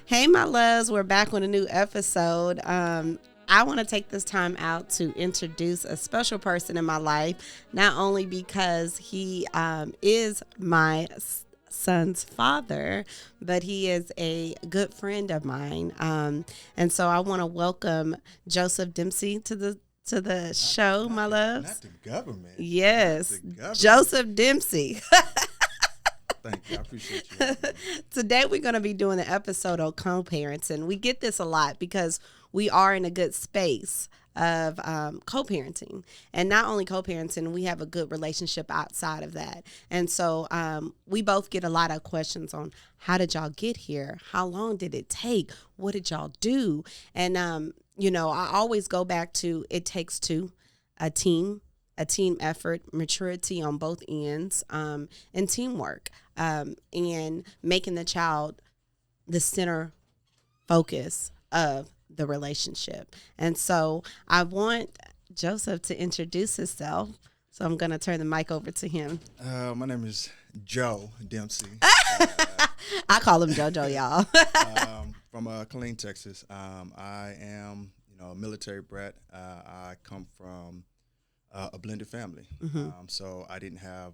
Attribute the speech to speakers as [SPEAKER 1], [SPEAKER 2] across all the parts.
[SPEAKER 1] Hey, my loves, we're back with a new episode. I want to take this time out to introduce a special person in my life, not only because he is my son's father, but he is a good friend of mine. And so I want to welcome Joseph Dempsey to the show, my loves.
[SPEAKER 2] Not the government.
[SPEAKER 1] Yes,
[SPEAKER 2] Not the government.
[SPEAKER 1] Joseph Dempsey.
[SPEAKER 2] Thank you. I appreciate you.
[SPEAKER 1] Today we're going to be doing an episode on co-parenting. We get this a lot because we are in a good space of co-parenting. And not only co-parenting, we have a good relationship outside of that. And so we both get a lot of questions on how did y'all get here? How long did it take? What did y'all do? And, I always go back to it takes two, a team effort, maturity on both ends, and teamwork, and making the child the center focus of the relationship. And so I want Joseph to introduce himself. So I'm going to turn the mic over to him.
[SPEAKER 2] My name is Joe Dempsey.
[SPEAKER 1] I call him JoJo, y'all.
[SPEAKER 2] From Killeen, Texas. I am, a military brat. I come from a blended family.
[SPEAKER 1] Mm-hmm.
[SPEAKER 2] So I didn't have,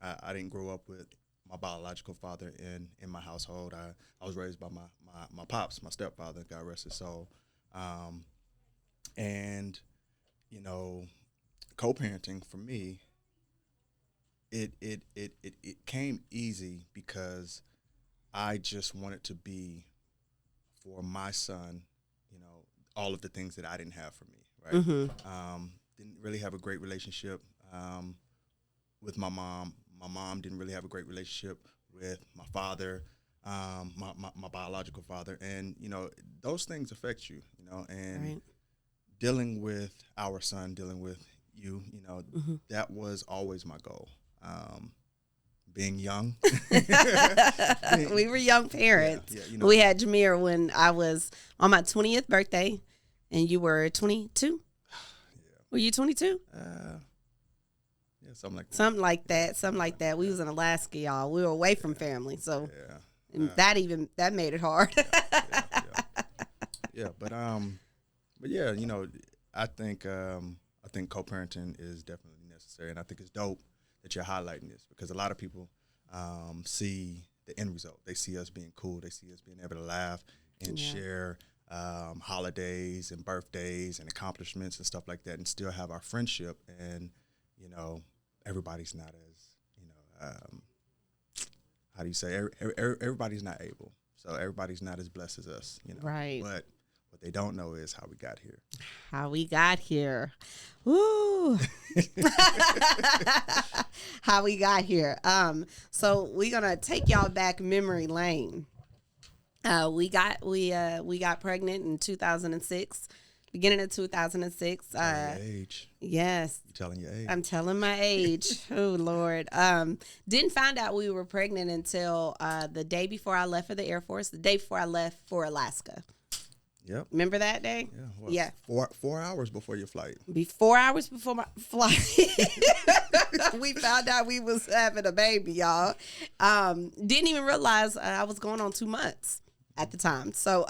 [SPEAKER 2] I didn't grow up with my biological father in my household. I was raised by my pops, my stepfather, God rest his soul. And, co-parenting for me, it came easy because I just wanted to be for my son, all of the things that I didn't have for me, right?
[SPEAKER 1] Mm-hmm.
[SPEAKER 2] Didn't really have a great relationship with my mom. My mom didn't really have a great relationship with my father, my biological father. And, those things affect you, and
[SPEAKER 1] Right.
[SPEAKER 2] dealing with our son, dealing with you,
[SPEAKER 1] Mm-hmm.
[SPEAKER 2] that was always my goal. Being young.
[SPEAKER 1] We were young parents.
[SPEAKER 2] Yeah,
[SPEAKER 1] We had Jameer when I was on my 20th birthday, and you were 22? Were you 22?
[SPEAKER 2] Yeah, something like that.
[SPEAKER 1] Something like that. We was in Alaska, y'all. We were away from family, so
[SPEAKER 2] Yeah.
[SPEAKER 1] and that made it hard.
[SPEAKER 2] Yeah, but yeah, I think co-parenting is definitely necessary, and I think it's dope that you're highlighting this because a lot of people see the end result. They see us being cool. They see us being able to laugh and share holidays and birthdays and accomplishments and stuff like that, and still have our friendship. And everybody's not as how do you say? Everybody's not able. So everybody's not as blessed as us.
[SPEAKER 1] Right.
[SPEAKER 2] But what they don't know is how we got here.
[SPEAKER 1] How we got here. Woo. How we got here. So we're gonna take y'all back memory lane. We got pregnant in 2006, beginning of 2006.
[SPEAKER 2] Telling your age.
[SPEAKER 1] Yes.
[SPEAKER 2] You're telling your age.
[SPEAKER 1] I'm telling my age. Oh, Lord. Didn't find out we were pregnant until the day before I left for the Air Force, the day before I left for Alaska.
[SPEAKER 2] Yep.
[SPEAKER 1] Remember that day?
[SPEAKER 2] Yeah. Well,
[SPEAKER 1] Yeah.
[SPEAKER 2] 4 hours before your flight.
[SPEAKER 1] 4 hours before my flight, we found out we was having a baby, y'all. Didn't even realize I was going on 2 months at the time. So,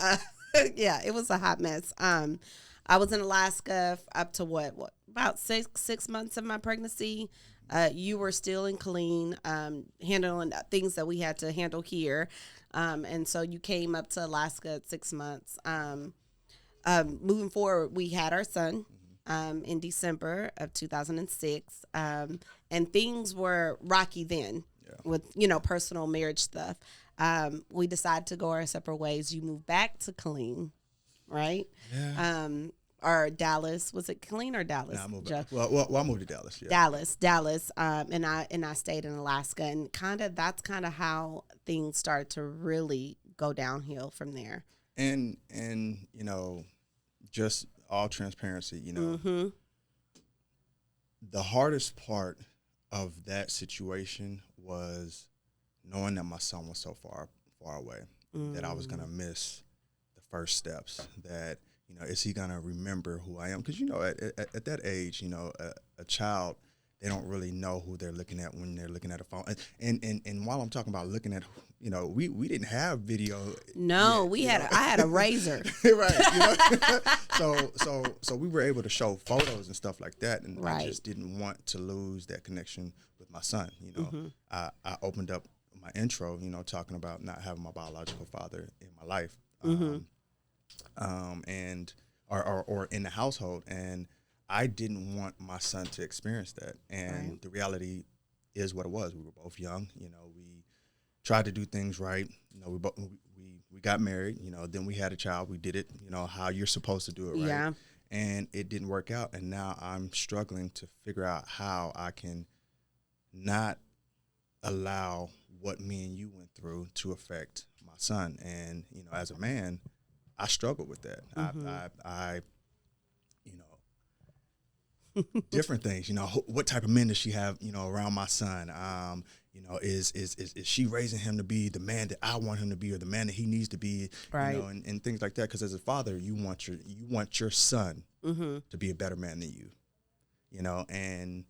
[SPEAKER 1] yeah, it was a hot mess. I was in Alaska up to what about six months of my pregnancy. You were still in Killeen, handling things that we had to handle here. And so you came up to Alaska at 6 months. Moving forward, we had our son in December of 2006. And things were rocky then with, personal marriage stuff. We decided to go our separate ways. You moved back to Killeen, right?
[SPEAKER 2] Yeah.
[SPEAKER 1] Or Dallas. Was it Killeen or Dallas?
[SPEAKER 2] Nah, I moved back. Well, I moved to Dallas. Yeah.
[SPEAKER 1] Dallas. And I stayed in Alaska, and that's how things started to really go downhill from there.
[SPEAKER 2] And just all transparency,
[SPEAKER 1] Mm-hmm.
[SPEAKER 2] the hardest part of that situation was knowing that my son was so far away, that I was gonna miss the first steps. That is he gonna remember who I am? Because at that age, a child they don't really know who they're looking at when they're looking at a phone. And while I'm talking about looking at, we didn't have video.
[SPEAKER 1] No,
[SPEAKER 2] yet,
[SPEAKER 1] I had a razor.
[SPEAKER 2] Right. So we were able to show photos and stuff like that. And I just didn't want to lose that connection with my son. I opened up my intro, talking about not having my biological father in my life. And or in the household, and I didn't want my son to experience that. And the reality is what it was. We were both young. We tried to do things right. We got married. Then we had a child. We did it. How you're supposed to do it right.
[SPEAKER 1] Yeah.
[SPEAKER 2] And it didn't work out. And now I'm struggling to figure out how I can not allow what me and you went through to affect my son. And as a man, I struggle with that. I different things. What type of men does she have? Around my son. Is she raising him to be the man that I want him to be, or the man that he needs to be?
[SPEAKER 1] Right.
[SPEAKER 2] And things like that. Because as a father, you want your son to be a better man than you. And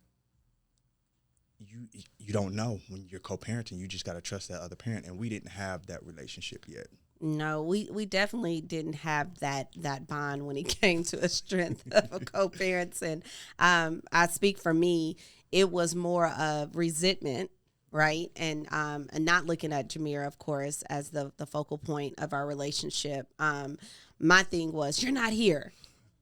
[SPEAKER 2] you don't know when you're co-parenting. You just got to trust that other parent, and we didn't have that relationship yet.
[SPEAKER 1] No, we definitely didn't have that bond when it came to a strength of a co-parents. And I speak for me, it was more of resentment, right? And not looking at Jameer, of course, as the focal point of our relationship. My thing was, you're not here.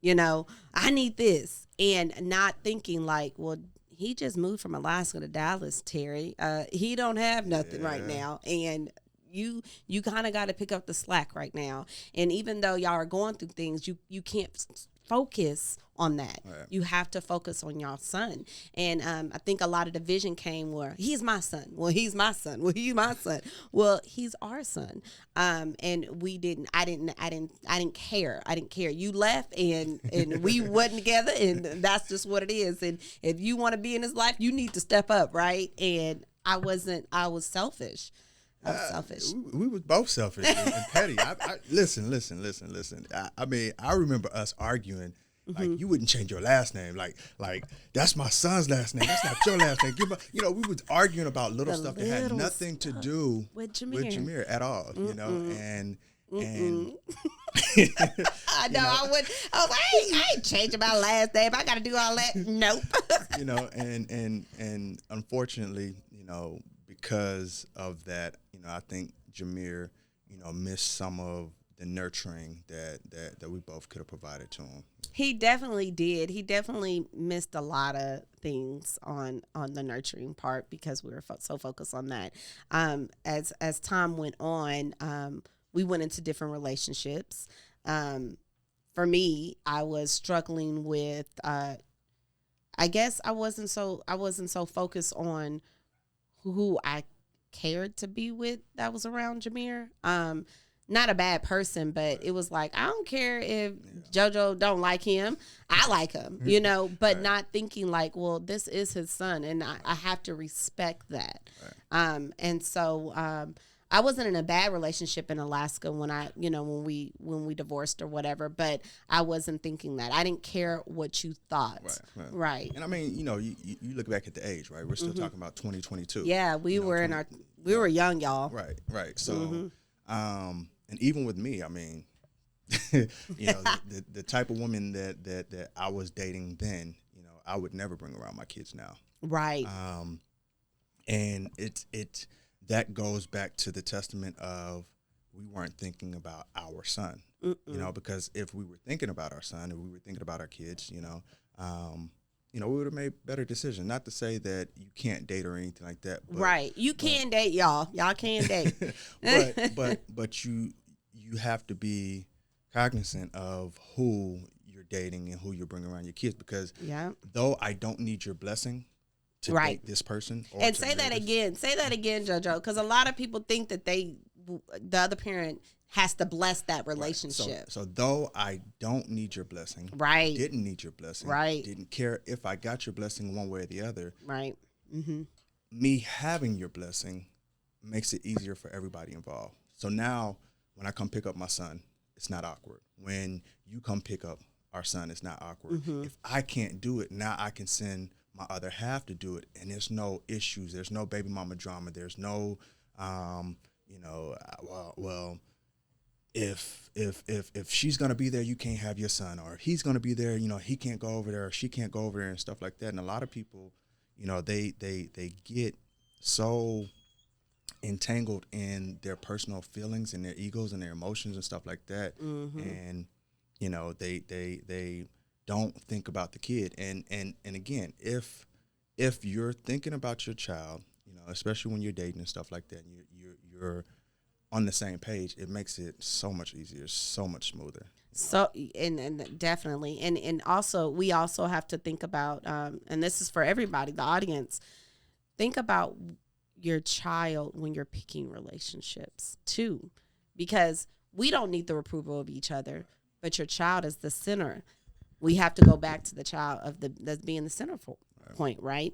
[SPEAKER 1] I need this. And not thinking like, well, he just moved from Alaska to Dallas, Terry. He don't have nothing right now. And you kind of got to pick up the slack right now. And even though y'all are going through things, you can't focus on that. Right. You have to focus on your son. And I think a lot of division came where he's my son. Well, he's my son. Well, he's my son. Well, he's our son. And I didn't care. You left and we wasn't together, and that's just what it is. And if you want to be in his life, you need to step up, right? And I was selfish. I'm selfish.
[SPEAKER 2] We was both selfish and petty. Listen. I mean, I remember us arguing. Like, you wouldn't change your last name. Like that's my son's last name. That's not your last name. We was arguing about little stuff that had nothing to do with Jameer at all. And
[SPEAKER 1] I know. I would. I ain't changing my last name. I got to do all that. Nope.
[SPEAKER 2] And unfortunately, because of that, I think Jameer, missed some of the nurturing that we both could have provided to him.
[SPEAKER 1] He definitely did. He definitely missed a lot of things on the nurturing part because we were so focused on that. As time went on, we went into different relationships. For me, I was struggling with. I guess I wasn't so focused on who I cared to be with that was around Jameer. Not a bad person, but it was like, I don't care if JoJo don't like him. I like him, but not thinking like, well, this is his son and I have to respect that. Right. And so I wasn't in a bad relationship in Alaska when when we divorced or whatever, but I wasn't thinking that. I didn't care what you thought. Right.
[SPEAKER 2] And I mean, you look back at the age, right? We're still talking about 2022.
[SPEAKER 1] Yeah, we were we were young, y'all.
[SPEAKER 2] Right. So, and even with me, I mean, the type of woman that I was dating then, I would never bring around my kids now.
[SPEAKER 1] Right.
[SPEAKER 2] And it that goes back to the testament of we weren't thinking about our son, because if we were thinking about our son, if we were thinking about our kids, we would have made better decisions. Not to say that you can't date or anything like that.
[SPEAKER 1] Right. You can date, y'all. Y'all can date.
[SPEAKER 2] but you have to be cognizant of who you're dating and who you're bringing around your kids, because though I don't need your blessing to date this person.
[SPEAKER 1] And say that again, JoJo, because a lot of people think that the other parent has to bless that relationship.
[SPEAKER 2] Right. So though I don't need your blessing, didn't need your blessing, didn't care if I got your blessing one way or the other, me having your blessing makes it easier for everybody involved. So now when I come pick up my son, it's not awkward. When you come pick up our son, it's not awkward. If I can't do it, now I can send my other half to do it, and there's no issues, there's no baby mama drama, there's no, you know, well, if she's gonna be there, you can't have your son, or if he's gonna be there, you know, he can't go over there, or she can't go over there, and stuff like that. And a lot of people, you know, they get so entangled in their personal feelings and their egos and their emotions and stuff like that, and you know, they don't think about the kid. And again, if you're thinking about your child, you know, especially when you're dating and stuff like that, and you're on the same page, it makes it so much easier, so much smoother.
[SPEAKER 1] So, and definitely. And also, we also have to think about, and this is for everybody, the audience, think about your child when you're picking relationships too, because we don't need the approval of each other, but your child is the center. We have to go back to the child that's being the center point, right?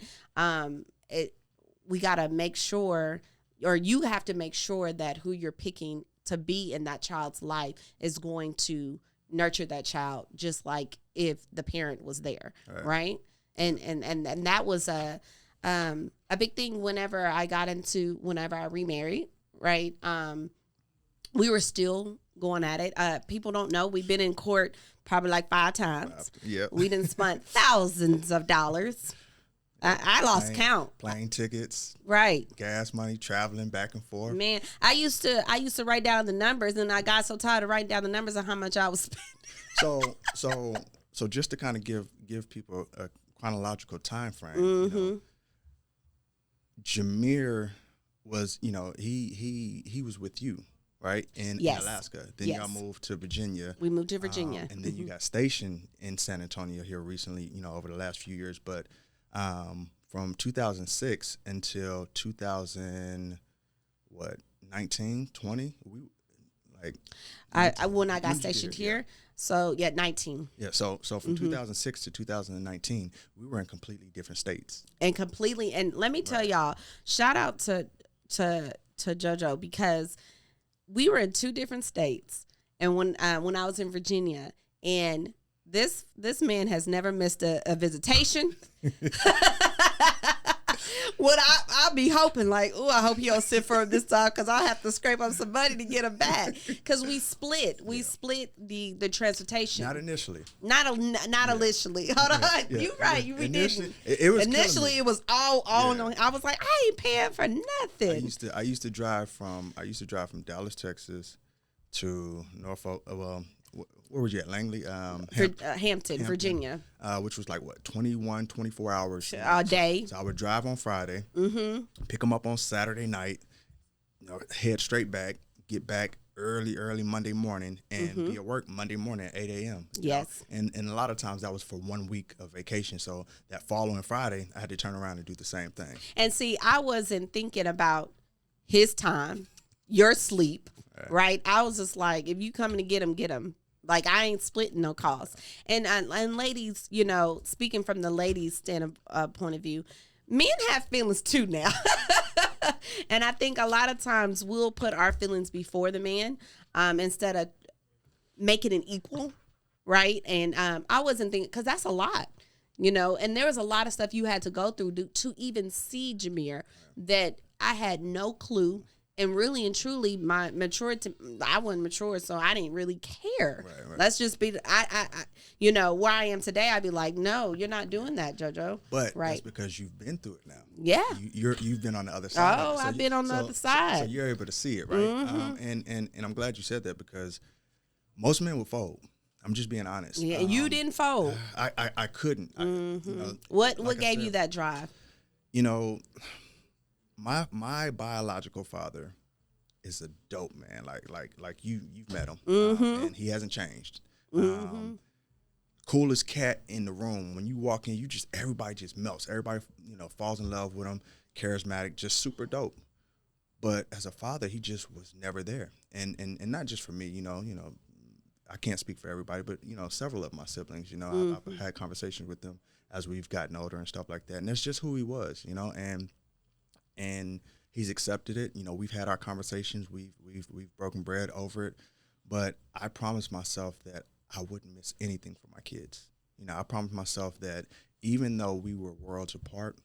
[SPEAKER 1] We got to make sure, or you have to make sure that who you're picking to be in that child's life is going to nurture that child, just like if the parent was there, right? And that was a big thing whenever I remarried, right? We were still going at it. People don't know, we've been in court probably like 5 times.
[SPEAKER 2] Yep.
[SPEAKER 1] We didn't spend thousands of dollars. I lost count.
[SPEAKER 2] Plane tickets,
[SPEAKER 1] right?
[SPEAKER 2] Gas money, traveling back and forth.
[SPEAKER 1] Man, I used to write down the numbers, and I got so tired of writing down the numbers of how much I was spending.
[SPEAKER 2] So just to kind of give people a chronological time frame, you know, Jameer was, you know, he was with you, right, in Alaska. Then y'all moved to Virginia.
[SPEAKER 1] We moved to Virginia,
[SPEAKER 2] and then you got stationed in San Antonio here recently, you know, over the last few years, but. From 2006 until 19, 20, we like.
[SPEAKER 1] When I got stationed here, so 19.
[SPEAKER 2] Yeah, so from 2006 to 2019, we were in completely different states. And
[SPEAKER 1] let me tell y'all, shout out to JoJo, because we were in 2 different states, and when I was in Virginia, and this man has never missed a visitation. What I'll be hoping, like, oh, I hope he don't sit for him this time, because I'll have to scrape up some money to get him back. Because we split the transportation.
[SPEAKER 2] Not initially.
[SPEAKER 1] Not initially. Hold on, you right. We didn't.
[SPEAKER 2] It was
[SPEAKER 1] initially. It was all on. I was like, I ain't paying for nothing.
[SPEAKER 2] I used to drive from Dallas, Texas, to Norfolk. Where was you at? Langley?
[SPEAKER 1] Hampton, Virginia.
[SPEAKER 2] Which was like, 24 hours.
[SPEAKER 1] A day.
[SPEAKER 2] So I would drive on Friday, pick them up on Saturday night, you know, head straight back, get back early Monday morning, and be at work Monday morning at 8 a.m.
[SPEAKER 1] Yes.
[SPEAKER 2] And a lot of times that was for 1 week of vacation. So that following Friday, I had to turn around and do the same thing.
[SPEAKER 1] And see, I wasn't thinking about his time, your sleep, right? I was just like, if you coming to get him. Like, I ain't splitting no costs. And ladies, you know, speaking from the ladies' point of view, men have feelings too now. And I think a lot of times we'll put our feelings before the man, instead of making it equal, right? And I wasn't thinking, because that's a lot, you know. And there was a lot of stuff you had to go through to even see Jameer that I had no clue. And really and truly, my maturity, I wasn't mature, so I didn't really care. Right. Let's just be, you know, where I am today, I'd be like, no, you're not doing that, JoJo.
[SPEAKER 2] But that's because you've been through it now.
[SPEAKER 1] Yeah.
[SPEAKER 2] You've been on the other side.
[SPEAKER 1] Oh, I've been on the other side.
[SPEAKER 2] So you're able to see it, right? And I'm glad you said that, because most men would fold. I'm just being honest.
[SPEAKER 1] Yeah, you didn't fold.
[SPEAKER 2] I couldn't. You know,
[SPEAKER 1] what gave you that drive?
[SPEAKER 2] You know, my biological father is a dope man. Like you've met him, and he hasn't changed. Coolest cat in the room. When you walk in, everybody just melts. Everybody, you know, falls in love with him. Charismatic, just super dope. But as a father, he just was never there. And not just for me, you know, I can't speak for everybody, but you know, several of my siblings, you know, I've had conversations with them as we've gotten older and stuff like that. And that's just who he was, you know, and he's accepted it. You know, we've had our conversations. We've broken bread over it. But I promised myself that I wouldn't miss anything for my kids. You know, I promised myself that even though we were worlds apart,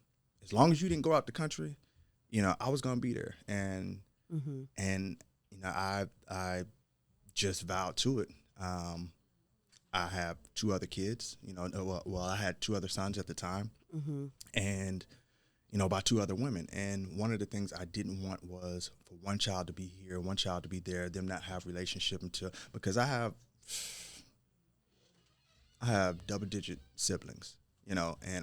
[SPEAKER 2] as long as you didn't go out the country, I was gonna be there. And I just vowed to it. I have two other kids. Well, I had two other sons at the time, and by two other women. And one of the things I didn't want was for one child to be here, one child to be there, them not have relationship because I have double-digit siblings, and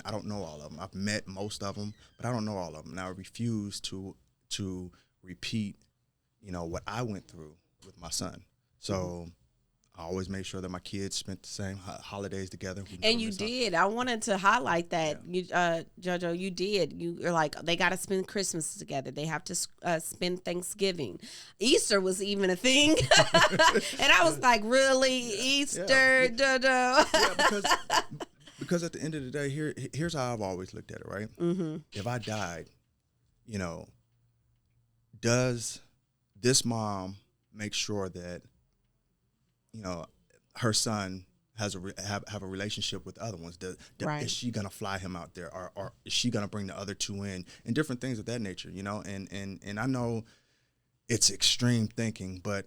[SPEAKER 2] I don't know all of them. I've met most of them, but I don't know all of them. And I refuse to repeat, what I went through with my son. So I always made sure that my kids spent the same holidays together.
[SPEAKER 1] And you did. I wanted to highlight that. Yeah. You, JoJo, you did. You're like, they got to spend Christmas together. They have to spend Thanksgiving. Easter was even a thing. And I was like, really? Easter?
[SPEAKER 2] Yeah.
[SPEAKER 1] JoJo?
[SPEAKER 2] Yeah, because at the end of the day, here's how I've always looked at it, right? If I died, does this mom make sure that her son has have a relationship with other ones?
[SPEAKER 1] Right.
[SPEAKER 2] Is she gonna fly him out there, or is she gonna bring the other two in, and different things of that nature? And I know it's extreme thinking, but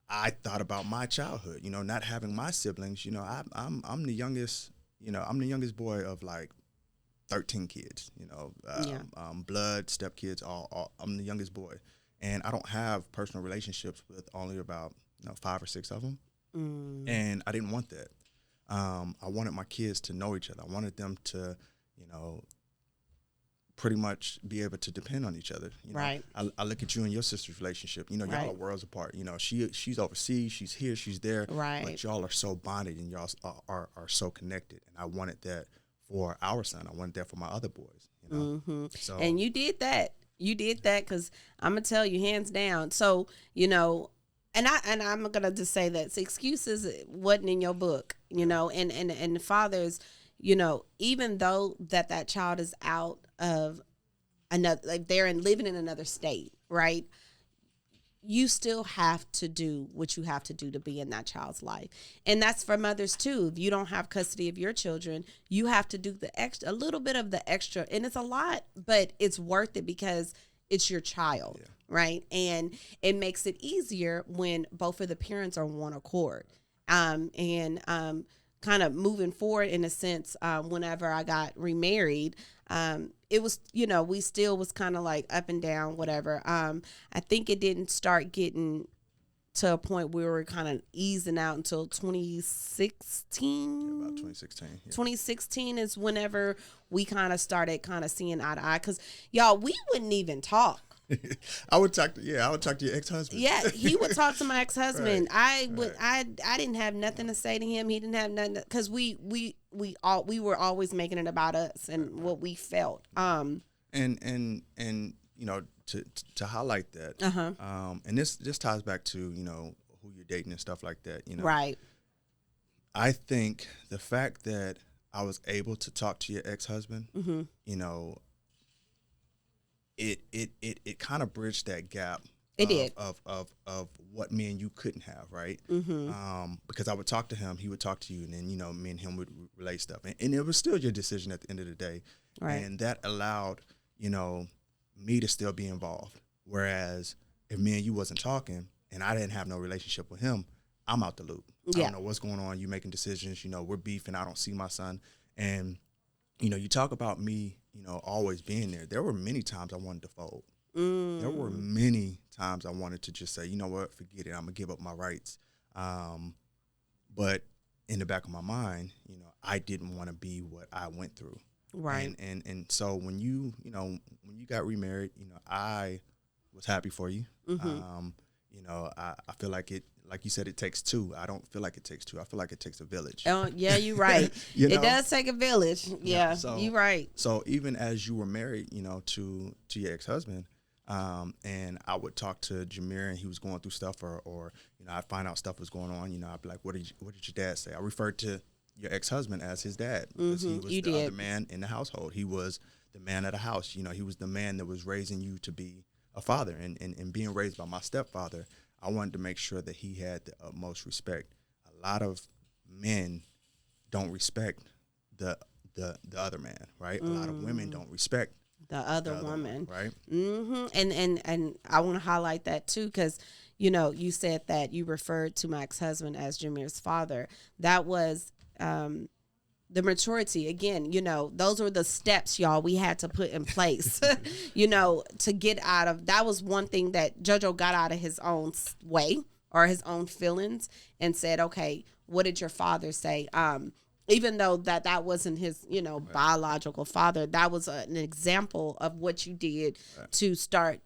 [SPEAKER 2] I thought about my childhood. Not having my siblings. I'm the youngest. I'm the youngest boy of like 13 kids. Blood stepkids. All I'm the youngest boy, and I don't have personal relationships with only about 5 or 6 of them. And I didn't want that. I wanted my kids to know each other. I wanted them to, pretty much be able to depend on each other.
[SPEAKER 1] Right.
[SPEAKER 2] I look at you and your sister's relationship. Y'all
[SPEAKER 1] Right.
[SPEAKER 2] are worlds apart. She's overseas, she's here, she's there.
[SPEAKER 1] Right.
[SPEAKER 2] But y'all are so bonded and y'all are so connected. And I wanted that for our son. I wanted that for my other boys. So,
[SPEAKER 1] and you did that. You did that because I'm gonna tell you, hands down. So And I'm gonna just say that excuses wasn't in your book, and fathers, even though that child is out of another, like they're living in another state, right? You still have to do what you have to do to be in that child's life, and that's for mothers too. If you don't have custody of your children, you have to do a little bit of the extra, and it's a lot, but it's worth it because it's your child. Yeah. Right. And it makes it easier when both of the parents are on one accord. And kind of moving forward in a sense, whenever I got remarried, it was, we still was kind of like up and down, whatever. I think it didn't start getting to a point where we were kind of easing out until 2016.
[SPEAKER 2] Yeah, about 2016. Yeah.
[SPEAKER 1] 2016 is whenever we kind of started seeing eye to eye. Because, y'all, we wouldn't even talk.
[SPEAKER 2] I would talk to your ex-husband.
[SPEAKER 1] Yeah, he would talk to my ex-husband.
[SPEAKER 2] Right.
[SPEAKER 1] I didn't have nothing to say to him. He didn't have nothing because we were always making it about us and what we felt.
[SPEAKER 2] And to highlight that. And this ties back to who you're dating and stuff like that.
[SPEAKER 1] Right.
[SPEAKER 2] I think the fact that I was able to talk to your ex-husband, it kind of bridged that gap.
[SPEAKER 1] It did.
[SPEAKER 2] Of what me and you couldn't have, right? Because I would talk to him, he would talk to you, and then me and him would relate stuff, and it was still your decision at the end of the day,
[SPEAKER 1] right? And
[SPEAKER 2] that allowed me to still be involved. Whereas if me and you wasn't talking, and I didn't have no relationship with him, I'm out the loop. I don't know what's going on. You making decisions, we're beefing. I don't see my son, and you talk about me. Always being there. There were many times I wanted to fold. There were many times I wanted to just say, you know what, forget it. I'm gonna give up my rights. But in the back of my mind, I didn't want to be what I went through.
[SPEAKER 1] Right.
[SPEAKER 2] And so when you got remarried, I was happy for you. I feel like it. Like you said, it takes two. I don't feel like it takes two. I feel like it takes a village.
[SPEAKER 1] Oh, yeah, you're right. It does take a village. Yeah,
[SPEAKER 2] so,
[SPEAKER 1] you're right.
[SPEAKER 2] So even as you were married, to your ex-husband, and I would talk to Jameer and he was going through stuff or I'd find out stuff was going on, I'd be like, what did your dad say? I referred to your ex-husband as his dad because he was the other man in the household. He was the man of the house. He was the man that was raising you to be a father and being raised by my stepfather. I wanted to make sure that he had the utmost respect. A lot of men don't respect the the other man, right? A lot of women don't respect
[SPEAKER 1] the other woman,
[SPEAKER 2] right?
[SPEAKER 1] And I want to highlight that too, because you said that you referred to my ex-husband as Jameer's father. That was the maturity. Again, those were the steps, y'all, we had to put in place, to get out of. That was one thing that JoJo got out of his own way or his own feelings and said, okay, what did your father say? Even though that wasn't his, biological father, that was an example of what you did to start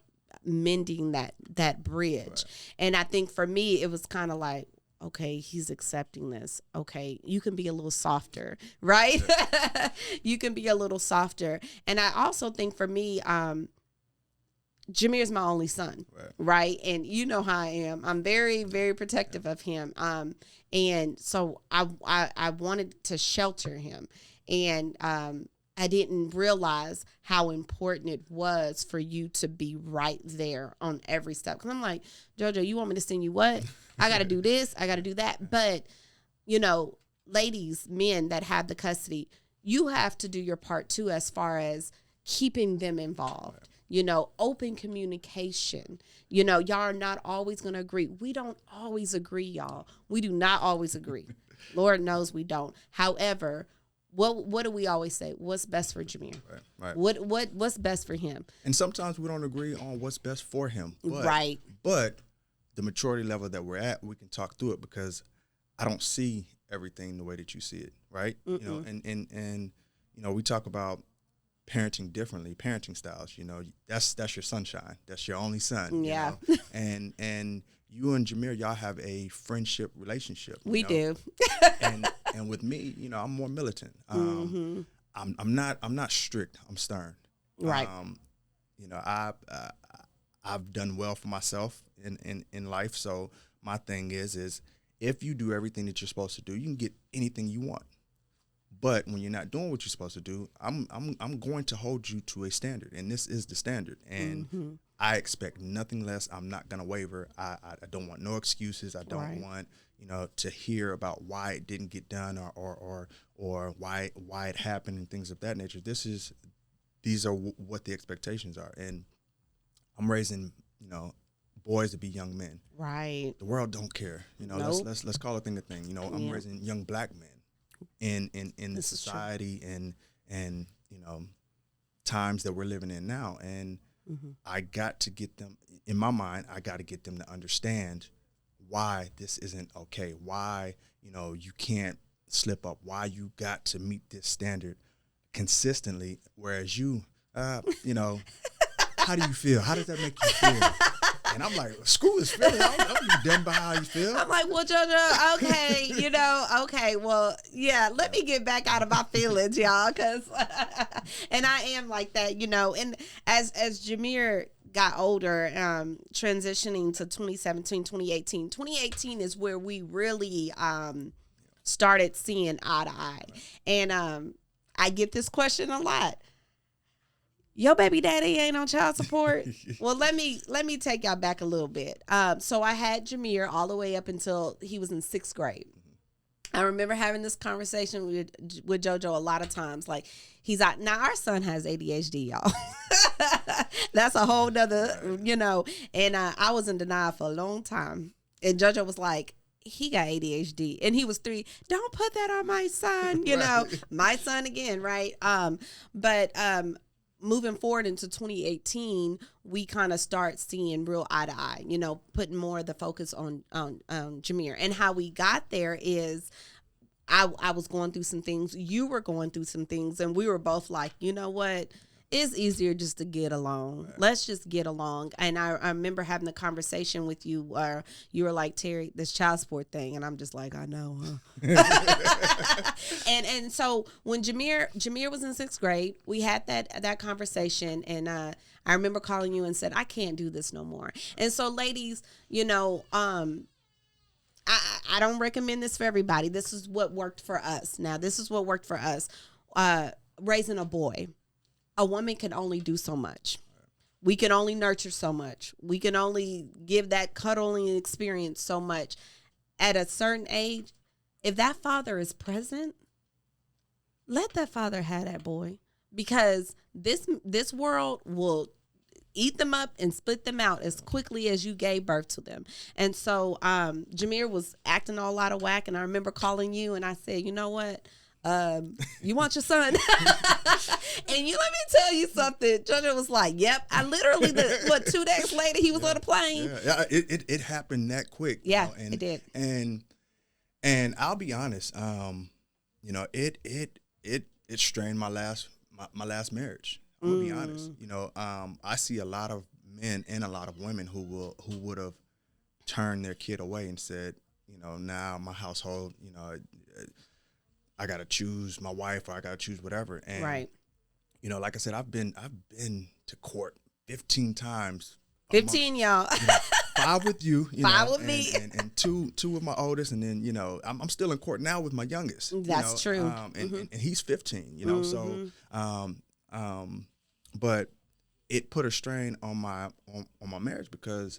[SPEAKER 1] mending that bridge. Right. And I think for me, it was kind of like, okay, he's accepting this. Okay, you can be a little softer, right? Yeah. You can be a little softer. And I also think for me, Jameer's my only son, right? And you know how I am. I'm very, very protective of him. And so I wanted to shelter him. And I didn't realize how important it was for you to be right there on every step. Because I'm like, JoJo, you want me to send you what? I got to do this. I got to do that. But, ladies, men that have the custody, you have to do your part too, as far as keeping them involved. Open communication. Y'all are not always going to agree. We don't always agree, y'all. We do not always agree. Lord knows we don't. However, what do we always say? What's best for Jameer? Right. What's best for him?
[SPEAKER 2] And sometimes we don't agree on what's best for him.
[SPEAKER 1] Right.
[SPEAKER 2] But the maturity level that we're at, we can talk through it, because I don't see everything the way that you see it, right? And we talk about parenting differently, parenting styles. That's your sunshine. That's your only son.
[SPEAKER 1] Yeah.
[SPEAKER 2] And you and Jameer, y'all have a friendship relationship.
[SPEAKER 1] We do.
[SPEAKER 2] and with me, I'm more militant. I'm not strict. I'm stern.
[SPEAKER 1] Right.
[SPEAKER 2] I've done well for myself in life. So my thing is if you do everything that you're supposed to do, you can get anything you want. But when you're not doing what you're supposed to do, I'm going to hold you to a standard, and this is the standard. And I expect nothing less. I'm not going to waver. I don't want no excuses. I don't want to hear about why it didn't get done or why it happened and things of that nature. These are what the expectations are, and I'm raising boys to be young men.
[SPEAKER 1] Right.
[SPEAKER 2] The world don't care.
[SPEAKER 1] Nope.
[SPEAKER 2] Let's call a thing a thing. I'm raising young black men in the society and times that we're living in now, and I got to get them, in my mind, I got to get them to understand why this isn't okay, why you can't slip up, why you got to meet this standard consistently, whereas how do you feel? How does that make you feel? And I'm like, screw this feeling. I don't be done by how you feel.
[SPEAKER 1] I'm like, well, JoJo, okay, okay, well, yeah, let me get back out of my feelings, y'all, because, and I am like that, and as Jameer got older, transitioning to 2017, 2018. 2018 is where we really started seeing eye to eye. And I get this question a lot. Your baby daddy ain't on child support? Well, let me take y'all back a little bit. So I had Jameer all the way up until he was in 6th grade. I remember having this conversation with JoJo a lot of times. Like, he's out now. Our son has ADHD, y'all. That's a whole nother, And I was in denial for a long time. And JoJo was like, he got ADHD, and he was 3. Don't put that on my son, my son again, right? But moving forward into 2018, we kind of start seeing real eye to eye, putting more of the focus on Jameer. And how we got there is I was going through some things, you were going through some things, and we were both like, you know what? It's easier just to get along. Right. Let's just get along. And I remember having the conversation with you where you were like, Terry, this child support thing. And I'm just like, I know, huh? and so when Jameer was in 6th grade, we had that conversation. And I remember calling you and said, I can't do this no more. And so ladies, I don't recommend this for everybody. This is what worked for us. Now, this is what worked for us. Raising a boy. A woman can only do so much. We can only nurture so much. We can only give that cuddling experience so much. At a certain age, if that father is present, let that father have that boy, because this world will eat them up and split them out as quickly as you gave birth to them. And so Jameer was acting all out of whack, and I remember calling you and I said, you know what? You want your son? And let me tell you something. Jojo was like, yep. I literally, 2 days later, he was on a plane.
[SPEAKER 2] Yeah, it happened that quick.
[SPEAKER 1] Yeah,
[SPEAKER 2] you know, and,
[SPEAKER 1] it did.
[SPEAKER 2] And I'll be honest, it strained my last marriage. I'm gonna be honest. I see a lot of men and a lot of women who would have turned their kid away and said, now my household, I gotta choose my wife, or I gotta choose whatever. And
[SPEAKER 1] right.
[SPEAKER 2] Like I said, I've been to court 15 times.
[SPEAKER 1] 15, y'all.
[SPEAKER 2] 5 with you,
[SPEAKER 1] 5 with me,
[SPEAKER 2] and two with my oldest, and then I'm still in court now with my youngest.
[SPEAKER 1] That's true.
[SPEAKER 2] And he's 15. So but it put a strain on my marriage, because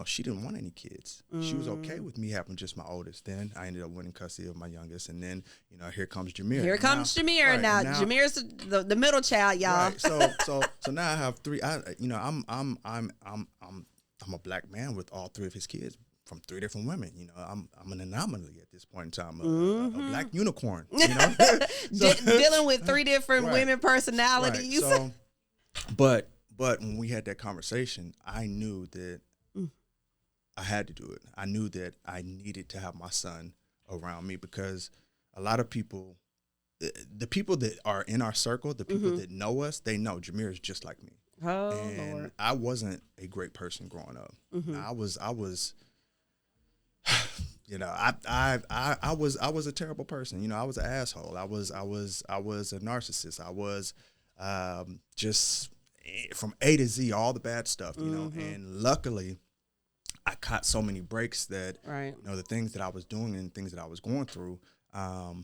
[SPEAKER 2] she didn't want any kids. She was okay with me having just my oldest. Then I ended up winning custody of my youngest, and then here comes Jameer.
[SPEAKER 1] Jameer.
[SPEAKER 2] Right,
[SPEAKER 1] now Jameer's the middle child, y'all.
[SPEAKER 2] Right. So now I have 3. I'm a black man with all 3 of his kids from 3 different women. I'm an anomaly at this point in time, a black unicorn.
[SPEAKER 1] Dealing with 3 different women personalities.
[SPEAKER 2] Right. So, but when we had that conversation, I knew that I had to do it. I knew that I needed to have my son around me, because a lot of people, the people that are in our circle, the people that know us, they know Jameer is just like me.
[SPEAKER 1] Oh,
[SPEAKER 2] and
[SPEAKER 1] Lord.
[SPEAKER 2] I wasn't a great person growing up. I was I was a terrible person. I was an asshole. I was a narcissist. I was just from A to Z, all the bad stuff, and luckily I caught so many breaks that, the things that I was doing and things that I was going through, I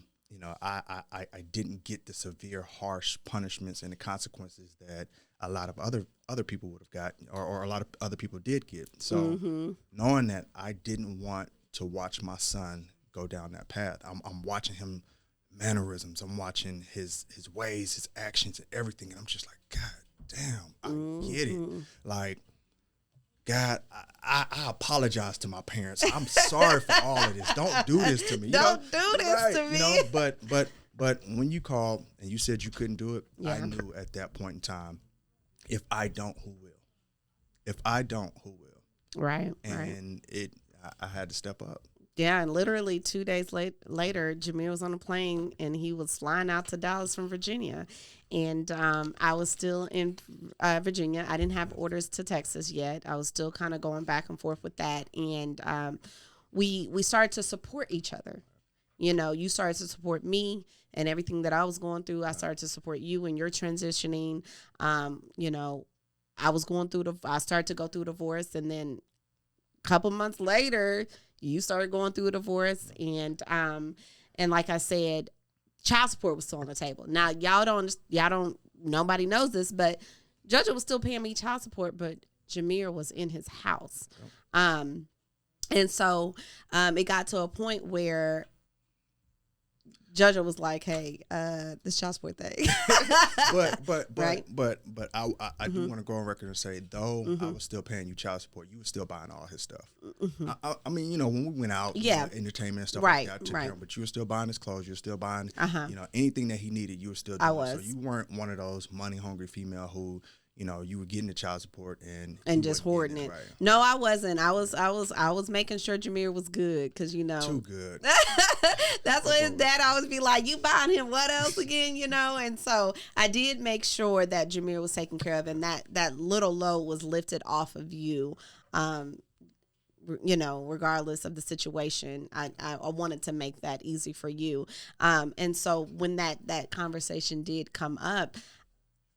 [SPEAKER 2] didn't get the severe, harsh punishments and the consequences that a lot of other people would have got, or a lot of other people did get. So knowing that, I didn't want to watch my son go down that path. I'm watching him mannerisms. I'm watching his ways, his actions, and everything, and I'm just like, God damn, I get it. Like, God, I apologize to my parents. I'm sorry for all of this. Don't do this to me.
[SPEAKER 1] Don't do this to me.
[SPEAKER 2] But when you called and you said you couldn't do it, I knew at that point in time, if I don't, who will? If I don't, who will?
[SPEAKER 1] Right.
[SPEAKER 2] And I had to step up.
[SPEAKER 1] Yeah, and literally 2 days later, Jameer was on a plane, and he was flying out to Dallas from Virginia. And I was still in Virginia. I didn't have orders to Texas yet. I was still kind of going back and forth with that. And we started to support each other. You started to support me and everything that I was going through. I started to support you and your transitioning. I started to go through divorce, and then a couple months later, you started going through a divorce, and like I said, child support was still on the table. Now nobody knows this, but Jojo was still paying me child support, but Jameer was in his house. And so it got to a point where Jojo was like, "Hey, this child support thing."
[SPEAKER 2] but
[SPEAKER 1] right?
[SPEAKER 2] but I do want to go on record and say, though I was still paying you child support, you were still buying all his stuff. I mean, when we went out, entertainment and stuff like that, but you were still buying his clothes, you were still buying, anything that he needed, you were still doing. I was. So you weren't one of those money hungry female who, you were getting the child support and
[SPEAKER 1] just hoarding it. Right. No, I wasn't. I was making sure Jameer was good, because
[SPEAKER 2] too good.
[SPEAKER 1] That's what his dad always be like, you buying him what else again, And so I did make sure that Jameer was taken care of, and that little load was lifted off of you. Regardless of the situation, I wanted to make that easy for you. And so when that conversation did come up,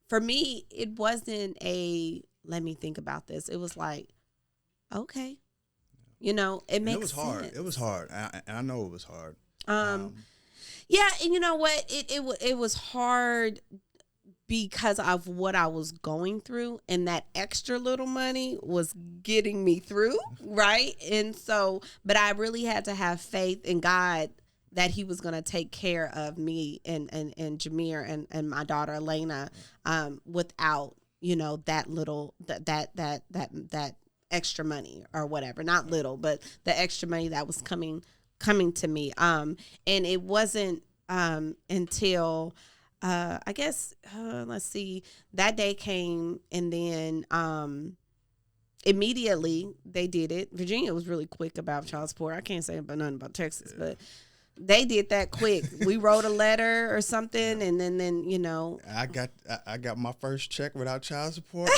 [SPEAKER 1] for me, it wasn't let me think about this. It was like, okay, it makes sense.
[SPEAKER 2] It was hard. And I know it was hard.
[SPEAKER 1] Yeah, and you know what? It was hard because of what I was going through, and that extra little money was getting me through, right? And so, but I really had to have faith in God that he was going to take care of me and Jameer and my daughter Elena, without, you know, that little, that extra money or whatever, not little, but the extra money that was coming to me. And it wasn't, until, I guess, let's see, that day came, and then, immediately they did it. Virginia was really quick about child support. I can't say about nothing about Texas, but they did that quick. We wrote a letter or something, and then you know.
[SPEAKER 2] I got my first check without child support.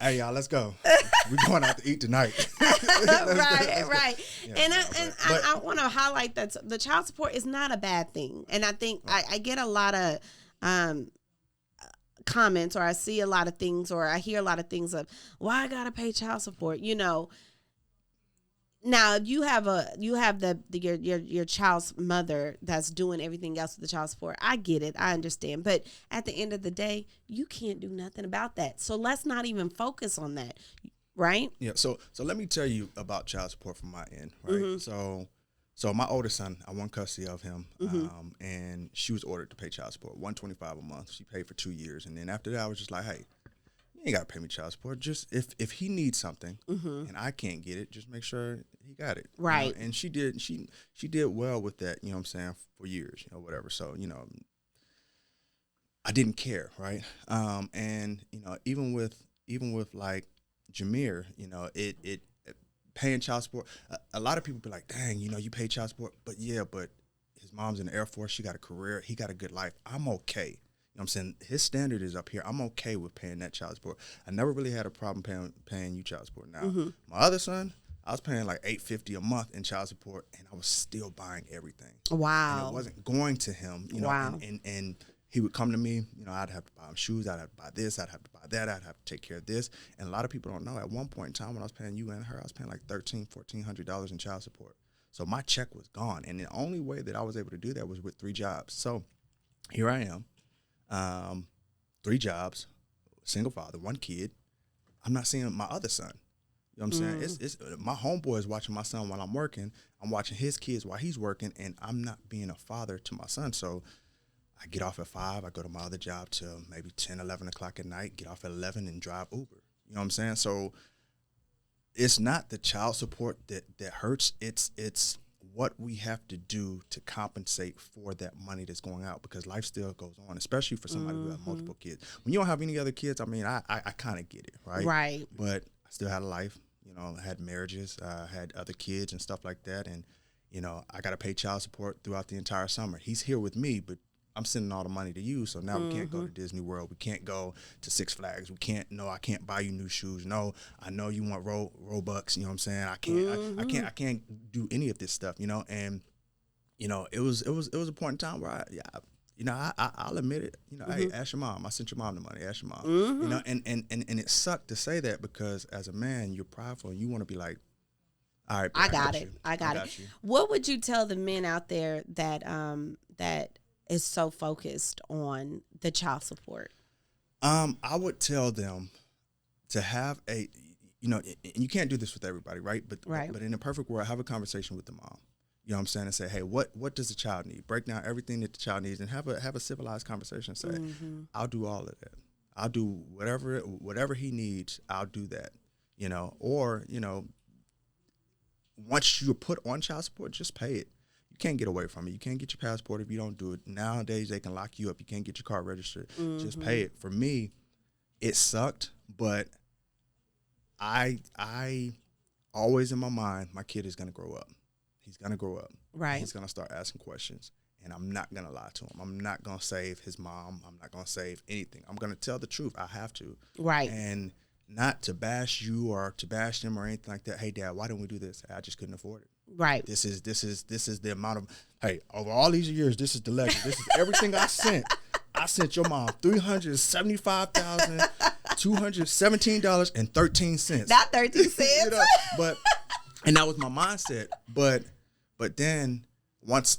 [SPEAKER 2] Hey y'all, let's go. We're going out to eat tonight.
[SPEAKER 1] Right.
[SPEAKER 2] Yeah,
[SPEAKER 1] and I want to highlight that the child support is not a bad thing, and I think I get a lot of comments, or I see a lot of things, or I hear a lot of things of why I gotta pay child support. You know, now you have your child's mother that's doing everything else with the child support. I get it, I understand, but at the end of the day, you can't do nothing about that. So let's not even focus on that, right?
[SPEAKER 2] Yeah. So let me tell you about child support from my end, right? So my oldest son, I won custody of him, and she was ordered to pay child support, $125 a month. She paid for 2 years, and then after that, I was just like, hey, you ain't got to pay me child support. Just if he needs something and I can't get it, just make sure he got it.
[SPEAKER 1] Right.
[SPEAKER 2] You know? And she did. She did well with that. You know what I'm saying, for years. You know, whatever. So I didn't care, right? And even with like Jameer, it paying child support. A lot of people be like, dang, you pay child support, but his mom's in the Air Force. She got a career. He got a good life. I'm okay. You know what I'm saying? His standard is up here. I'm okay with paying that child support. I never really had a problem paying you child support. Now, my other son, I was paying like $850 a month in child support, and I was still buying everything.
[SPEAKER 1] Wow.
[SPEAKER 2] And it wasn't going to him,
[SPEAKER 1] Wow.
[SPEAKER 2] and he would come to me, I'd have to buy him shoes, I'd have to buy this, I'd have to buy that, I'd have to take care of this. And a lot of people don't know, at one point in time when I was paying you and her, I was paying like $1,300-$1,400 in child support. So my check was gone. And the only way that I was able to do that was with 3 jobs. So here I am, 3 jobs, single father, 1 kid. I'm not seeing my other son. You know what I'm saying? It's my homeboy is watching my son while I'm working. I'm watching his kids while he's working, and I'm not being a father to my son. So I get off at 5. I go to my other job till maybe 10, 11 o'clock at night, get off at 11 and drive Uber. You know what I'm saying? So it's not the child support that hurts. It's what we have to do to compensate for that money that's going out, because life still goes on, especially for somebody who has multiple kids. When you don't have any other kids, I mean, I kind of get it, right?
[SPEAKER 1] Right.
[SPEAKER 2] But I still had a life. I had marriages, had other kids and stuff like that. And, I got to pay child support throughout the entire summer. He's here with me, but I'm sending all the money to you, so now we can't go to Disney World. We can't go to Six Flags. I can't buy you new shoes. No, I know you want Robux. You know what I'm saying? I can't do any of this stuff. And it was a point in time where I'll admit it. Hey, ask your mom. I sent your mom the money. Ask your mom. And it sucked to say that, because as a man, you're prideful and you want to be like, all right, bro,
[SPEAKER 1] I got it. What would you tell the men out there that is so focused on the child support?
[SPEAKER 2] I would tell them to have and you can't do this with everybody, right? But in a perfect world, have a conversation with the mom. You know what I'm saying? And say, hey, what does the child need? Break down everything that the child needs, and have a civilized conversation. Say, I'll do all of that. I'll do whatever he needs. I'll do that. Or once you're put on child support, just pay it. You can't get away from it. You can't get your passport if you don't do it. Nowadays, they can lock you up. You can't get your car registered. Just pay it. For me, it sucked, but I always in my mind, my kid is going to grow up. He's going to grow up.
[SPEAKER 1] Right.
[SPEAKER 2] He's going to start asking questions, and I'm not going to lie to him. I'm not going to save his mom. I'm not going to save anything. I'm going to tell the truth. I have to.
[SPEAKER 1] Right.
[SPEAKER 2] And not to bash you or to bash them or anything like that. Hey, Dad, why didn't we do this? I just couldn't afford it.
[SPEAKER 1] Right.
[SPEAKER 2] This is the amount of, hey, over all these years, this is the legend. This is everything I sent. I sent your mom $375,217.13.
[SPEAKER 1] Not 13 cents.
[SPEAKER 2] And that was my mindset. But then once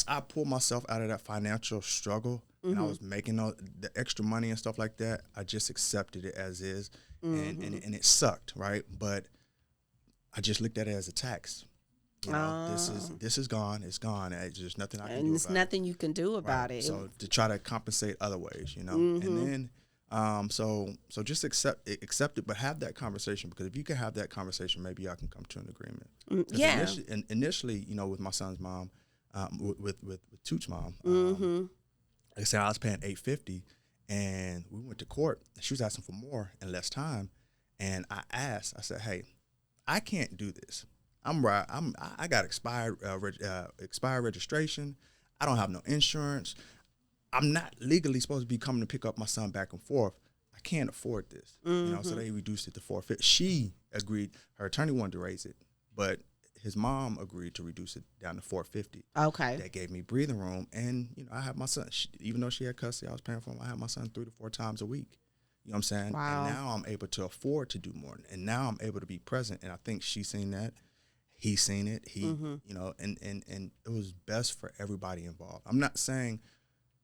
[SPEAKER 2] I pulled myself out of that financial struggle, and I was making the extra money and stuff like that, I just accepted it as is, and it sucked, right? But I just looked at it as a tax. You know, this is gone. It's gone. There's nothing I can do
[SPEAKER 1] and
[SPEAKER 2] about
[SPEAKER 1] it's nothing you can do about it.
[SPEAKER 2] So to try to compensate other ways, you know, and then so just accept it, but have that conversation, because if you can have that conversation, maybe y'all can come to an agreement.
[SPEAKER 1] Yeah.
[SPEAKER 2] Initially, you know, with my son's mom, with Toots' mom, like I said, I was paying $850, and we went to court. She was asking for more and less time, and I said, hey, I can't do this. I got expired registration. I don't have no insurance. I'm not legally supposed to be coming to pick up my son back and forth. I can't afford this. You know, so they reduced it to $450. She agreed. Her attorney wanted to raise it, but his mom agreed to reduce it down to $450.
[SPEAKER 1] Okay.
[SPEAKER 2] That gave me breathing room, and you know, I have my son. Even though she had custody, I was paying for him. I had my son 3 to 4 times a week. You know what I'm saying?
[SPEAKER 1] Wow.
[SPEAKER 2] And now I'm able to afford to do more, and now I'm able to be present. And I think she's seen that. He's seen it. You know, and it was best for everybody involved. I'm not saying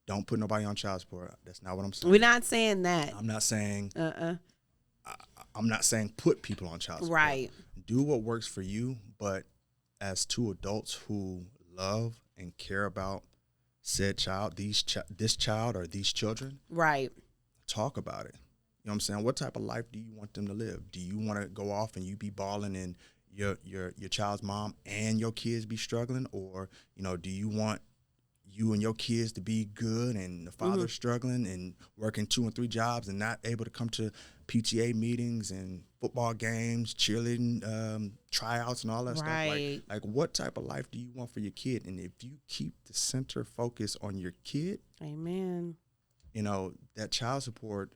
[SPEAKER 2] don't put nobody on child support. That's not what I'm saying.
[SPEAKER 1] We're not saying that.
[SPEAKER 2] I'm not saying. I'm not saying put people on child support.
[SPEAKER 1] Right.
[SPEAKER 2] Do what works for you, but as two adults who love and care about said child, this child or these children,
[SPEAKER 1] right?
[SPEAKER 2] Talk about it. You know what I'm saying? What type of life do you want them to live? Do you want to go off and you be balling and your child's mom and your kids be struggling, or you know, do you want you and your kids to be good and the father struggling and working 2 and 3 jobs and not able to come to PTA meetings and football games, cheerleading tryouts and all that stuff? Like what type of life do you want for your kid? And if you keep the center focus on your kid,
[SPEAKER 1] amen,
[SPEAKER 2] you know, that child support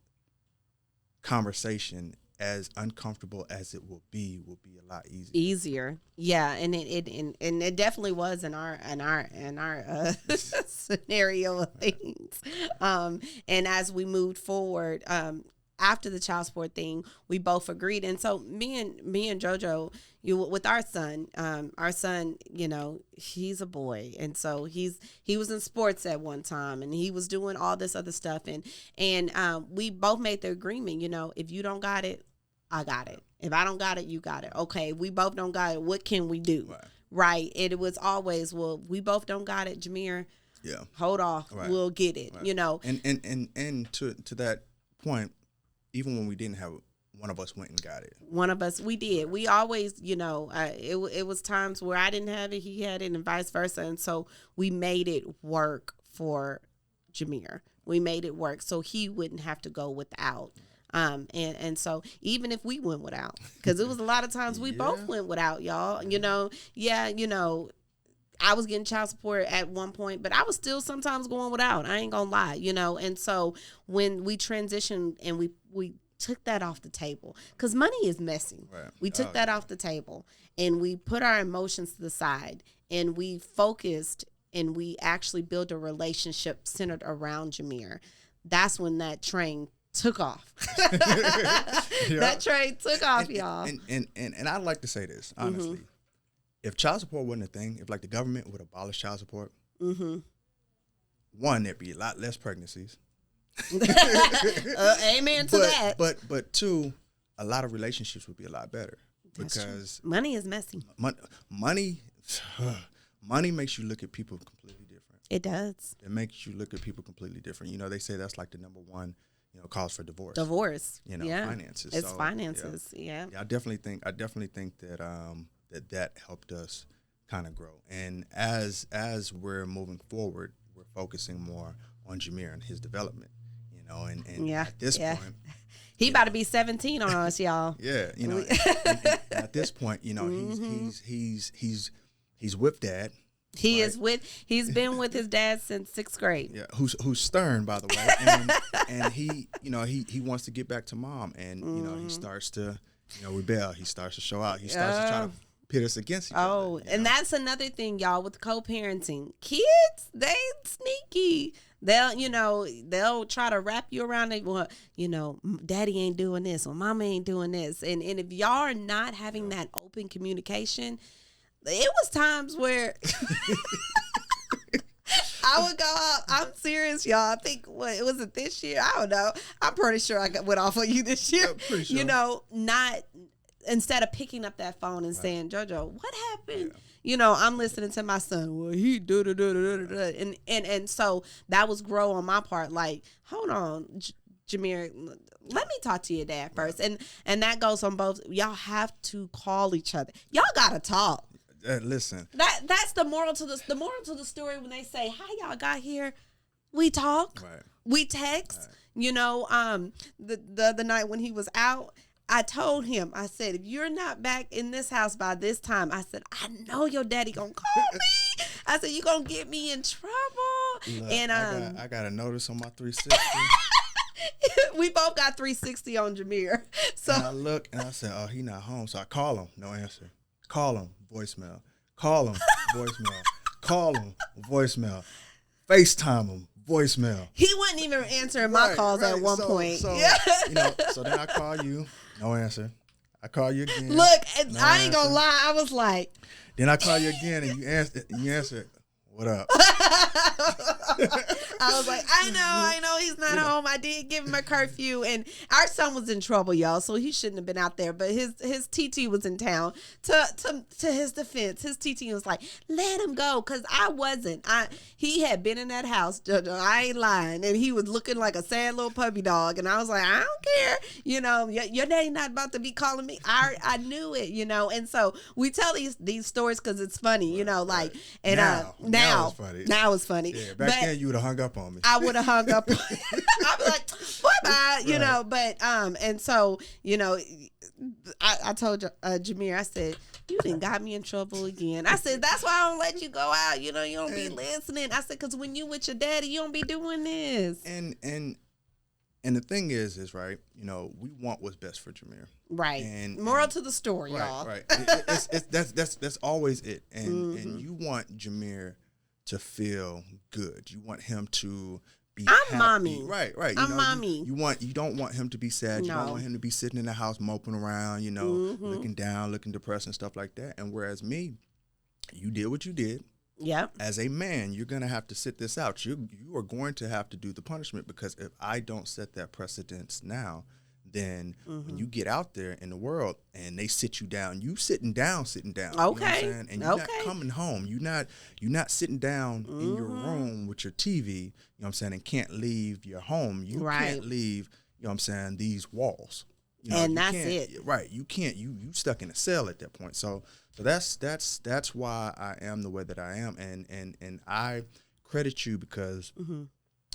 [SPEAKER 2] conversation, as uncomfortable as it will be a lot easier.
[SPEAKER 1] Yeah, and it definitely was in our scenario of things. And as we moved forward, after the child support thing, we both agreed. And so me and JoJo, with our son, you know, he's a boy, and so he was in sports at one time, and he was doing all this other stuff, and we both made the agreement, you know, if you don't got it, I got it. If I don't got it, you got it. Okay, we both don't got it. What can we do? Right. And it was always, well, we both don't got it, Jameer.
[SPEAKER 2] Yeah.
[SPEAKER 1] Hold off. Right. We'll get it. Right. You know.
[SPEAKER 2] And to that point, even when we didn't have it, one of us went and got it.
[SPEAKER 1] One of us, we did. We always, you know, it was times where I didn't have it, he had it, and vice versa. And so we made it work for Jameer. We made it work so he wouldn't have to go without. And so even if we went without, because it was a lot of times we both went without, y'all, you know, you know, I was getting child support at one point, but I was still sometimes going without. I ain't gonna lie, you know. And so when we transitioned and we took that off the table, because money is messy. Right. We took that off the table, and we put our emotions to the side, and we focused, and we actually built a relationship centered around Jameer. That's when that train took off. That train took off, y'all.
[SPEAKER 2] And I'd like to say this, honestly. If child support wasn't a thing, if like the government would abolish child support, one, there'd be a lot less pregnancies.
[SPEAKER 1] Amen to that.
[SPEAKER 2] But two, a lot of relationships would be a lot better.
[SPEAKER 1] That's
[SPEAKER 2] because
[SPEAKER 1] true. Money is messy.
[SPEAKER 2] Money makes you look at people completely different.
[SPEAKER 1] It does.
[SPEAKER 2] It makes you look at people completely different. You know, they say that's like the number one, you know, cause for divorce.
[SPEAKER 1] You know,
[SPEAKER 2] finances.
[SPEAKER 1] It's finances. Yeah.
[SPEAKER 2] I definitely think that that helped us kind of grow. And as we're moving forward, we're focusing more on Jameer and his development. You know, and at this point,
[SPEAKER 1] he about to be 17 on us, y'all.
[SPEAKER 2] Yeah, you know, and at this point, you know, he's with dad.
[SPEAKER 1] He's been with his dad since 6th grade.
[SPEAKER 2] Yeah, who's stern, by the way, and he, you know, he wants to get back to mom, and you know, he starts to, you know, rebel. He starts to show out. He starts to try to pit us against each other.
[SPEAKER 1] Oh, and that's another thing, y'all, with co-parenting. Kids, they sneaky. They'll try to wrap you around it. Well, you know, daddy ain't doing this or mama ain't doing this, and if y'all are not having that open communication. It was times where I would go out. I'm serious, y'all. I think, was it this year? I don't know. I'm pretty sure I went off on you this year.
[SPEAKER 2] Yeah, pretty sure.
[SPEAKER 1] You know, not instead of picking up that phone and saying, JoJo, what happened?
[SPEAKER 2] Yeah.
[SPEAKER 1] You know, I'm listening to my son. Well, he and so that was grow on my part. Like, hold on, Jameer, let me talk to your dad first. And that goes on both. Y'all have to call each other. Y'all gotta talk.
[SPEAKER 2] Listen.
[SPEAKER 1] That's the moral to the story when they say, how y'all got here? We talk.
[SPEAKER 2] Right.
[SPEAKER 1] We text. Right. You know, the other night when he was out, I told him, I said, if you're not back in this house by this time, I said, I know your daddy gonna call me. I said, you gonna get me in trouble.
[SPEAKER 2] Look,
[SPEAKER 1] and
[SPEAKER 2] I got a notice on my 360.
[SPEAKER 1] We both got 360 on Jameer. So
[SPEAKER 2] and I look and I said, oh, he not home. So I call him, no answer. Call him, voicemail. Call him, voicemail. Call him, voicemail. FaceTime him, voicemail.
[SPEAKER 1] He wasn't even answering my calls at one point.
[SPEAKER 2] So, so then I call you, no answer. I call you again.
[SPEAKER 1] Look, no I ain't gonna lie, I was like.
[SPEAKER 2] Then I call you again and you answer. What up?
[SPEAKER 1] I was like, I know he's not home. I did give him a curfew, and our son was in trouble, y'all, so he shouldn't have been out there. But his TT was in town. To his defense, his TT was like, let him go, because I wasn't. He had been in that house, I ain't lying, and he was looking like a sad little puppy dog, and I was like, I don't care. You know, your daddy not about to be calling me. I knew it, you know, and so we tell these stories because it's funny, you know, like, and now it's funny. Now it's funny.
[SPEAKER 2] Yeah, back then you would have hung up on me.
[SPEAKER 1] I would have hung up. I'd be like, bye-bye, you know. But and so, you know, I told Jameer, I said, you done got me in trouble again. I said, that's why I don't let you go out. You know, you don't be listening. I said, because when you with your daddy, you don't be doing this.
[SPEAKER 2] And the thing is right, you know, we want what's best for Jameer.
[SPEAKER 1] Right. Moral to the story, y'all.
[SPEAKER 2] Right. That's always it. And you want Jameer to feel good. You want him to be happy.
[SPEAKER 1] Mommy.
[SPEAKER 2] Right.
[SPEAKER 1] I'm mommy.
[SPEAKER 2] You don't want him to be sad. You don't want him to be sitting in the house moping around, you know, looking down, looking depressed and stuff like that. And whereas me, you did what you did.
[SPEAKER 1] Yep.
[SPEAKER 2] As a man, you're going to have to sit this out. You are going to have to do the punishment, because if I don't set that precedence now, then when you get out there in the world and they sit you down, you sitting down.
[SPEAKER 1] Okay.
[SPEAKER 2] You know what I'm saying? And you're not coming home. You're not sitting down in your room with your TV, you know what I'm saying, and can't leave your home. You can't leave, you know what I'm saying, these walls. You know,
[SPEAKER 1] and that's it.
[SPEAKER 2] Right. You can't, you stuck in a cell at that point. So that's why I am the way that I am. And I credit you because,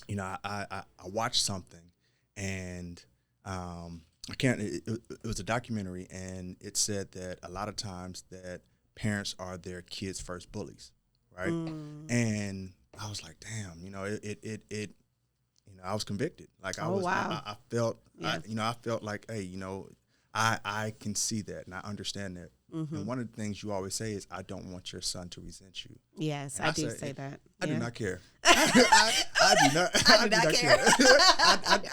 [SPEAKER 2] you know, I watched something and, it was a documentary, and it said that a lot of times that parents are their kids' first bullies, right? And I was like, damn, you know, you know, I was convicted. Like I felt, I felt like, hey, you know, I can see that and I understand that. And one of the things you always say is, I don't want your son to resent you.
[SPEAKER 1] Yes, I do say that.
[SPEAKER 2] I do not care. I do not care.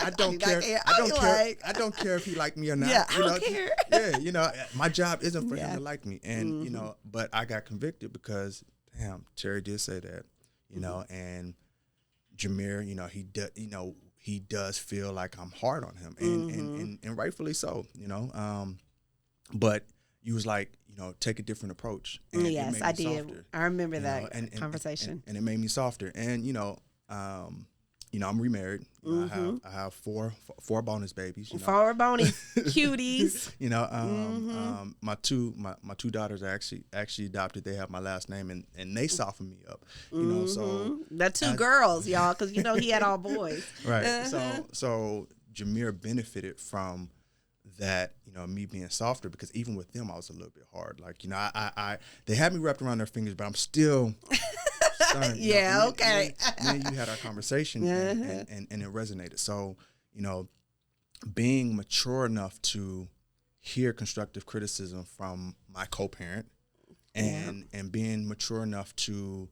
[SPEAKER 2] I don't care. I don't care if he liked me or not.
[SPEAKER 1] Yeah, I don't care.
[SPEAKER 2] Yeah, you know, my job isn't for him to like me. And, you know, but I got convicted because, damn, Terry did say that, you know, and Jameer, you know, he does feel like I'm hard on him, and rightfully so, you know. But you was like, you know, take a different approach. And
[SPEAKER 1] yes, I did.
[SPEAKER 2] Softer,
[SPEAKER 1] I remember that conversation.
[SPEAKER 2] And it made me softer. And you know, I'm remarried. You know, I have four bonus babies. You know?
[SPEAKER 1] 4 bonus cuties.
[SPEAKER 2] You know, my two daughters are actually adopted. They have my last name, and they soften me up. You know, so
[SPEAKER 1] the 2 girls, y'all, because you know he had all boys.
[SPEAKER 2] Right. So Jameer benefited from that, you know, me being softer, because even with them I was a little bit hard. Like, you know, I they had me wrapped around their fingers, but I'm still stern,
[SPEAKER 1] yeah, know? Okay.
[SPEAKER 2] Then you had our conversation and it resonated. So, you know, being mature enough to hear constructive criticism from my co-parent and being mature enough to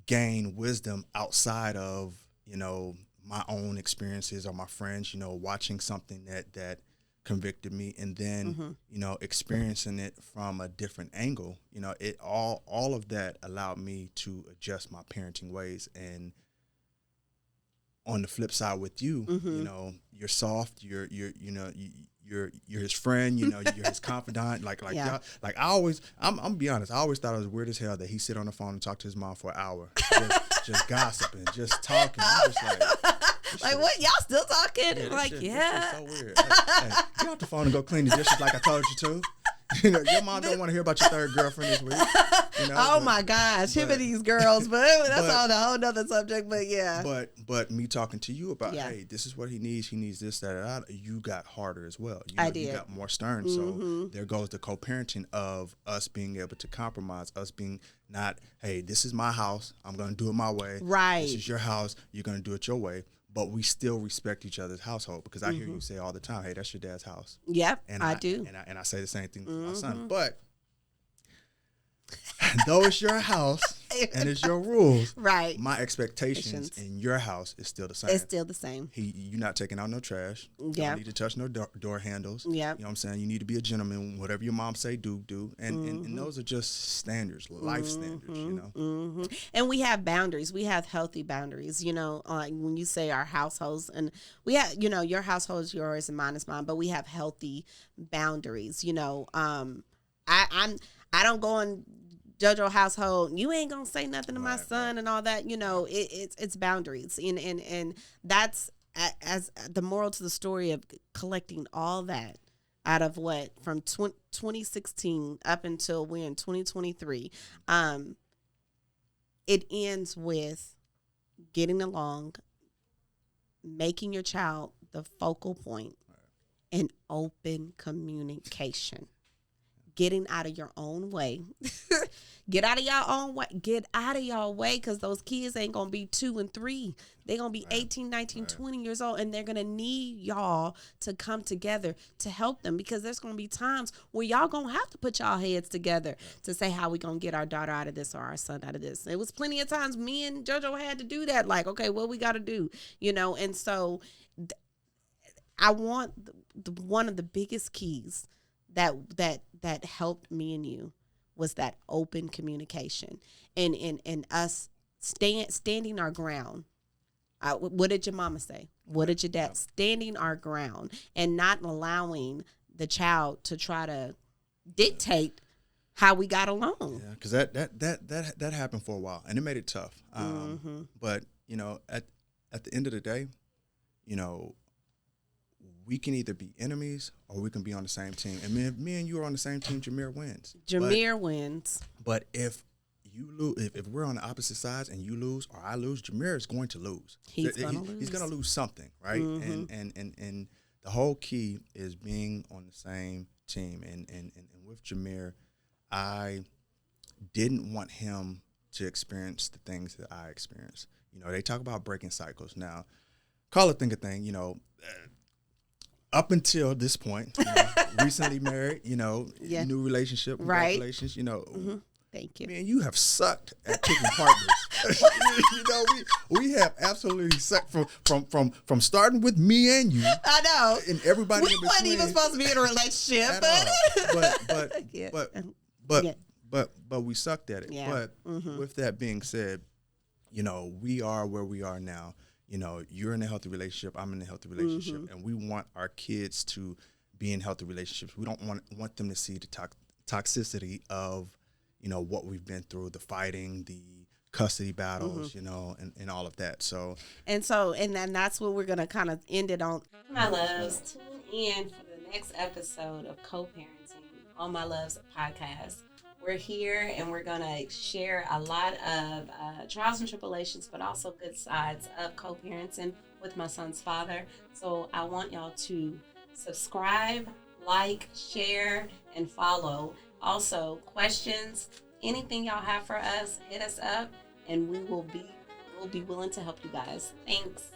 [SPEAKER 2] gain wisdom outside of, you know, my own experiences or my friends, you know, watching something that convicted me, and then you know, experiencing it from a different angle, you know, it all of that allowed me to adjust my parenting ways. And on the flip side with you, you know, you're soft, you're you're his friend, you know, you're his confidant. Like y'all, like I'm gonna be honest, I always thought it was weird as hell that he sit on the phone and talk to his mom for an hour, just gossiping, just talking. I'm just
[SPEAKER 1] like what, y'all still talking?
[SPEAKER 2] Yeah,
[SPEAKER 1] like
[SPEAKER 2] shit,
[SPEAKER 1] yeah,
[SPEAKER 2] so weird. Hey, get off the phone and go clean the dishes like I told you to. You know, your mom don't want to hear about your third girlfriend this week. You know,
[SPEAKER 1] oh my gosh, him and these girls, but that's on a whole nother subject. But yeah,
[SPEAKER 2] but me talking to you about, hey, this is what he needs this, that. You got harder as well. You got more stern. So there goes the co-parenting of us being able to compromise, us being not, hey, this is my house, I'm gonna do it my way.
[SPEAKER 1] Right.
[SPEAKER 2] This is your house, you're gonna do it your way. But we still respect each other's household, because I hear you say all the time, hey, that's your dad's house.
[SPEAKER 1] Yep,
[SPEAKER 2] and
[SPEAKER 1] I do.
[SPEAKER 2] And I say the same thing to my son. But though it's your house and it's your rules,
[SPEAKER 1] right?
[SPEAKER 2] My expectations in your house is still the same.
[SPEAKER 1] It's still the same.
[SPEAKER 2] You're not taking out no trash. You don't need to touch no door handles. Yeah. You know what I'm saying? You need to be a gentleman. Whatever your mom say, do. And those are just standards, life standards, you know?
[SPEAKER 1] And we have boundaries. We have healthy boundaries, you know, like when you say our households, and we have, you know, your household is yours and mine is mine, but we have healthy boundaries, you know. I don't go in JoJo household, you ain't gonna say nothing to my son and all that, you know. It's boundaries, and that's as the moral to the story of collecting all that out of what from 2016 up until we're in 2023. It ends with getting along, making your child the focal point, and open communication. Getting out of your own way. Get out of your own way. Get out of your way, because those kids ain't going to be 2 and 3. They're going to be 18, 19, 20 years old, and they're going to need y'all to come together to help them, because there's going to be times where y'all going to have to put y'all heads together to say how we going to get our daughter out of this or our son out of this. It was plenty of times me and JoJo had to do that. Like, okay, what we got to do, you know? And so I want one of the biggest keys that helped me and you was that open communication and us standing our ground. What did your mama say? What did your dad? Standing our ground and not allowing the child to try to dictate how we got along.
[SPEAKER 2] Yeah, because that happened for a while, and it made it tough. But you know, at the end of the day, you know, we can either be enemies or we can be on the same team. And me and you are on the same team, Jameer wins.
[SPEAKER 1] Jameer wins.
[SPEAKER 2] But if you lose, if we're on the opposite sides and you lose or I lose, Jameer is going to lose.
[SPEAKER 1] He's going to lose.
[SPEAKER 2] He's going to lose something, right? And the whole key is being on the same team. And with Jameer, I didn't want him to experience the things that I experienced. You know, they talk about breaking cycles. Now, call it think a thing, you know, up until this point, you know, recently married, you know, new relationship, congratulations, you know.
[SPEAKER 1] Thank you.
[SPEAKER 2] Man, you have sucked at picking partners. You know, we have absolutely sucked from starting with me and you.
[SPEAKER 1] I know.
[SPEAKER 2] And everybody
[SPEAKER 1] we weren't even supposed to be in a relationship,
[SPEAKER 2] but we sucked at it. Yeah. But with that being said, you know, we are where we are now. You know, you're in a healthy relationship, I'm in a healthy relationship, and we want our kids to be in healthy relationships. We don't want them to see the toxicity of, you know, what we've been through, the fighting, the custody battles, you know, and all of that. And
[SPEAKER 1] then that's what we're going to kind of end it on. My loves, tune in for the next episode of Co-Parenting on MyLoVes Podcast. We're here and we're going to share a lot of trials and tribulations, but also good sides of co-parenting with my son's father. So I want y'all to subscribe, like, share, and follow. Also, questions, anything y'all have for us, hit us up, and we'll be willing to help you guys. Thanks.